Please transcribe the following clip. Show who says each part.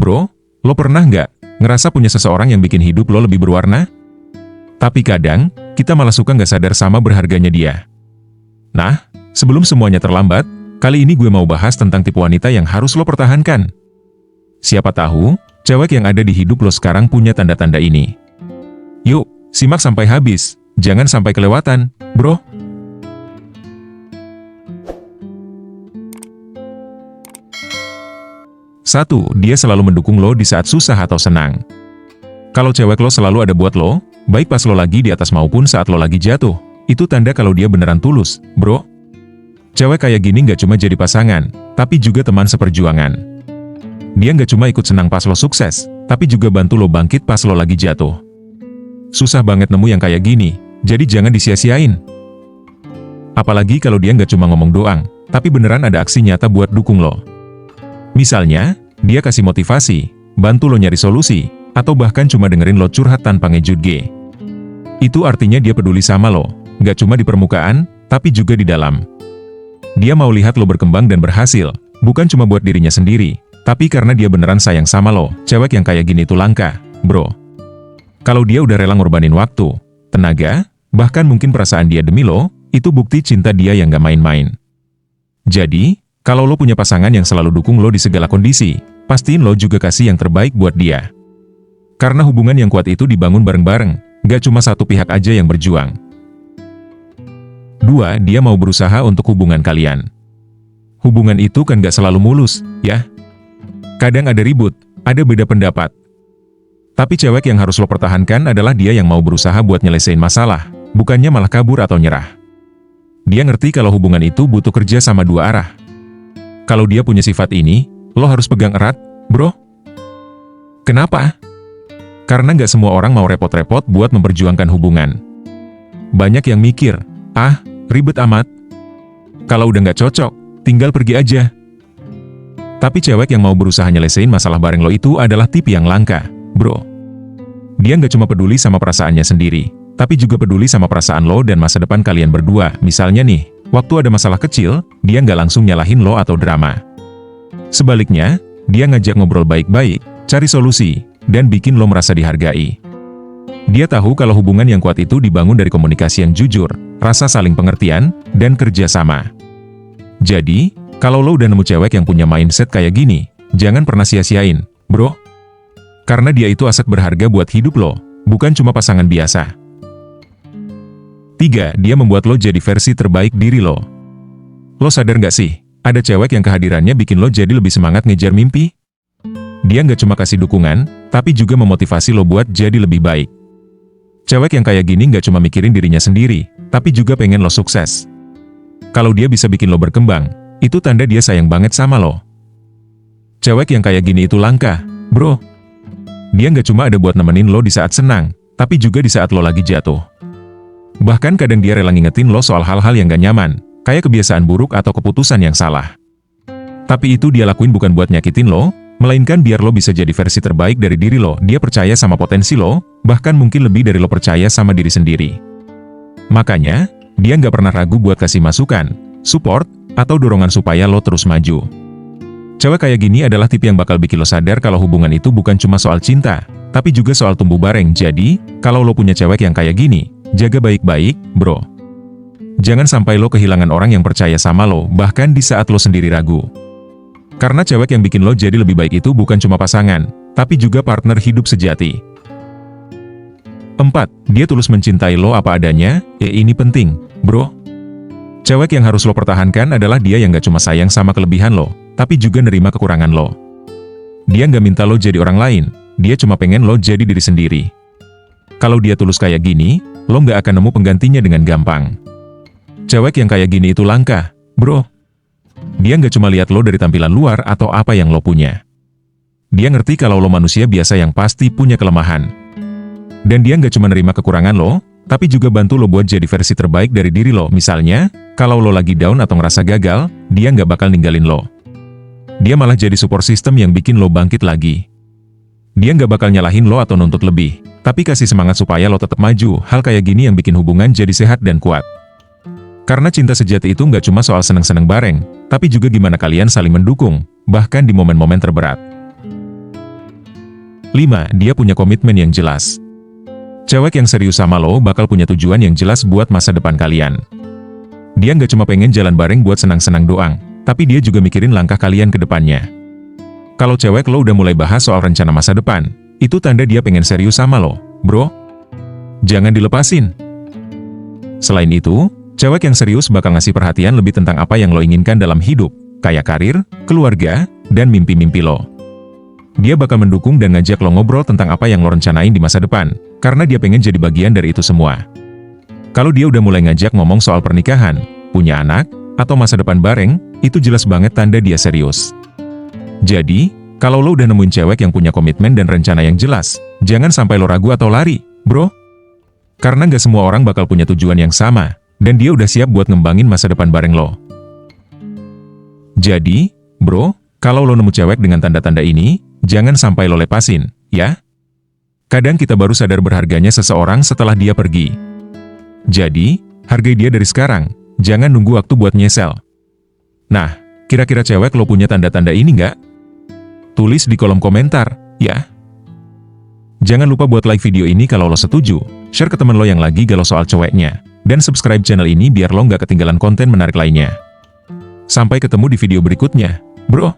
Speaker 1: Bro, lo pernah nggak ngerasa punya seseorang yang bikin hidup lo lebih berwarna? Tapi kadang, kita malah suka nggak sadar sama berharganya dia. Nah, sebelum semuanya terlambat, kali ini gue mau bahas tentang tipe wanita yang harus lo pertahankan. Siapa tahu, cewek yang ada di hidup lo sekarang punya tanda-tanda ini. Yuk, simak sampai habis, jangan sampai kelewatan, bro. Satu, dia selalu mendukung lo di saat susah atau senang. Kalau cewek lo selalu ada buat lo, baik pas lo lagi di atas maupun saat lo lagi jatuh, itu tanda kalau dia beneran tulus, bro. Cewek kayak gini nggak cuma jadi pasangan, tapi juga teman seperjuangan. Dia nggak cuma ikut senang pas lo sukses, tapi juga bantu lo bangkit pas lo lagi jatuh. Susah banget nemu yang kayak gini, jadi jangan disia-siain. Apalagi kalau dia nggak cuma ngomong doang, tapi beneran ada aksi nyata buat dukung lo. Misalnya, dia kasih motivasi, bantu lo nyari solusi, atau bahkan cuma dengerin lo curhat tanpa ngejudge. Itu artinya dia peduli sama lo, nggak cuma di permukaan, tapi juga di dalam. Dia mau lihat lo berkembang dan berhasil, bukan cuma buat dirinya sendiri, tapi karena dia beneran sayang sama lo. Cewek yang kayak gini tuh langka, bro. Kalau dia udah rela ngorbanin waktu, tenaga, bahkan mungkin perasaan dia demi lo, itu bukti cinta dia yang gak main-main. Jadi, kalau lo punya pasangan yang selalu dukung lo di segala kondisi, pastiin lo juga kasih yang terbaik buat dia. Karena hubungan yang kuat itu dibangun bareng-bareng, gak cuma satu pihak aja yang berjuang. 2. Dia mau berusaha untuk hubungan kalian. Hubungan itu kan gak selalu mulus, ya? Kadang ada ribut, ada beda pendapat. Tapi cewek yang harus lo pertahankan adalah dia yang mau berusaha buat nyelesain masalah, bukannya malah kabur atau nyerah. Dia ngerti kalau hubungan itu butuh kerja sama dua arah. Kalau dia punya sifat ini, lo harus pegang erat, bro. Kenapa? Karena nggak semua orang mau repot-repot buat memperjuangkan hubungan. Banyak yang mikir, ribet amat. Kalau udah nggak cocok, tinggal pergi aja. Tapi cewek yang mau berusaha nyelesain masalah bareng lo itu adalah tipe yang langka, bro. Dia nggak cuma peduli sama perasaannya sendiri, tapi juga peduli sama perasaan lo dan masa depan kalian berdua. Misalnya nih, waktu ada masalah kecil, dia nggak langsung nyalahin lo atau drama. Sebaliknya, dia ngajak ngobrol baik-baik, cari solusi, dan bikin lo merasa dihargai. Dia tahu kalau hubungan yang kuat itu dibangun dari komunikasi yang jujur, rasa saling pengertian, dan kerja sama. Jadi, kalau lo udah nemu cewek yang punya mindset kayak gini, jangan pernah sia-siain, bro. Karena dia itu aset berharga buat hidup lo, bukan cuma pasangan biasa. 3. Dia membuat lo jadi versi terbaik diri lo. Lo sadar nggak sih, ada cewek yang kehadirannya bikin lo jadi lebih semangat ngejar mimpi? Dia nggak cuma kasih dukungan, tapi juga memotivasi lo buat jadi lebih baik. Cewek yang kayak gini nggak cuma mikirin dirinya sendiri, tapi juga pengen lo sukses. Kalau dia bisa bikin lo berkembang, itu tanda dia sayang banget sama lo. Cewek yang kayak gini itu langka, bro. Dia nggak cuma ada buat nemenin lo di saat senang, tapi juga di saat lo lagi jatuh. Bahkan kadang dia rela ngingetin lo soal hal-hal yang gak nyaman, kayak kebiasaan buruk atau keputusan yang salah. Tapi itu dia lakuin bukan buat nyakitin lo, melainkan biar lo bisa jadi versi terbaik dari diri lo. Dia percaya sama potensi lo, bahkan mungkin lebih dari lo percaya sama diri sendiri. Makanya, dia nggak pernah ragu buat kasih masukan, support, atau dorongan supaya lo terus maju. Cewek kayak gini adalah tipe yang bakal bikin lo sadar kalau hubungan itu bukan cuma soal cinta, tapi juga soal tumbuh bareng. Jadi, kalau lo punya cewek yang kayak gini, jaga baik-baik, bro. Jangan sampai lo kehilangan orang yang percaya sama lo, bahkan di saat lo sendiri ragu. Karena cewek yang bikin lo jadi lebih baik itu bukan cuma pasangan, tapi juga partner hidup sejati. 4. Dia tulus mencintai lo apa adanya, ini penting, bro. Cewek yang harus lo pertahankan adalah dia yang gak cuma sayang sama kelebihan lo, tapi juga nerima kekurangan lo. Dia gak minta lo jadi orang lain, dia cuma pengen lo jadi diri sendiri. Kalau dia tulus kayak gini, lo gak akan nemu penggantinya dengan gampang. Cewek yang kayak gini itu langka, bro. Dia nggak cuma lihat lo dari tampilan luar atau apa yang lo punya. Dia ngerti kalau lo manusia biasa yang pasti punya kelemahan. Dan dia nggak cuma nerima kekurangan lo, tapi juga bantu lo buat jadi versi terbaik dari diri lo. Misalnya, kalau lo lagi down atau ngerasa gagal, dia nggak bakal ninggalin lo. Dia malah jadi support system yang bikin lo bangkit lagi. Dia nggak bakal nyalahin lo atau nuntut lebih, tapi kasih semangat supaya lo tetap maju. Hal kayak gini yang bikin hubungan jadi sehat dan kuat. Karena cinta sejati itu nggak cuma soal seneng-seneng bareng, tapi juga gimana kalian saling mendukung, bahkan di momen-momen terberat. 5. Dia punya komitmen yang jelas. Cewek yang serius sama lo bakal punya tujuan yang jelas buat masa depan kalian. Dia nggak cuma pengen jalan bareng buat senang-senang doang, tapi dia juga mikirin langkah kalian ke depannya. Kalau cewek lo udah mulai bahas soal rencana masa depan, itu tanda dia pengen serius sama lo, bro. Jangan dilepasin. Selain itu, cewek yang serius bakal ngasih perhatian lebih tentang apa yang lo inginkan dalam hidup, kayak karir, keluarga, dan mimpi-mimpi lo. Dia bakal mendukung dan ngajak lo ngobrol tentang apa yang lo rencanain di masa depan, karena dia pengen jadi bagian dari itu semua. Kalau dia udah mulai ngajak ngomong soal pernikahan, punya anak, atau masa depan bareng, itu jelas banget tanda dia serius. Jadi, kalau lo udah nemuin cewek yang punya komitmen dan rencana yang jelas, jangan sampai lo ragu atau lari, bro. Karena nggak semua orang bakal punya tujuan yang sama, dan dia udah siap buat ngembangin masa depan bareng lo. Jadi, bro, kalau lo nemu cewek dengan tanda-tanda ini, jangan sampai lo lepasin, ya. Kadang kita baru sadar berharganya seseorang setelah dia pergi. Jadi, hargai dia dari sekarang, jangan nunggu waktu buat nyesel. Nah, kira-kira cewek lo punya tanda-tanda ini nggak? Tulis di kolom komentar, ya. Jangan lupa buat like video ini kalau lo setuju, share ke temen lo yang lagi galau soal ceweknya, dan subscribe channel ini biar lo nggak ketinggalan konten menarik lainnya. Sampai ketemu di video berikutnya, bro.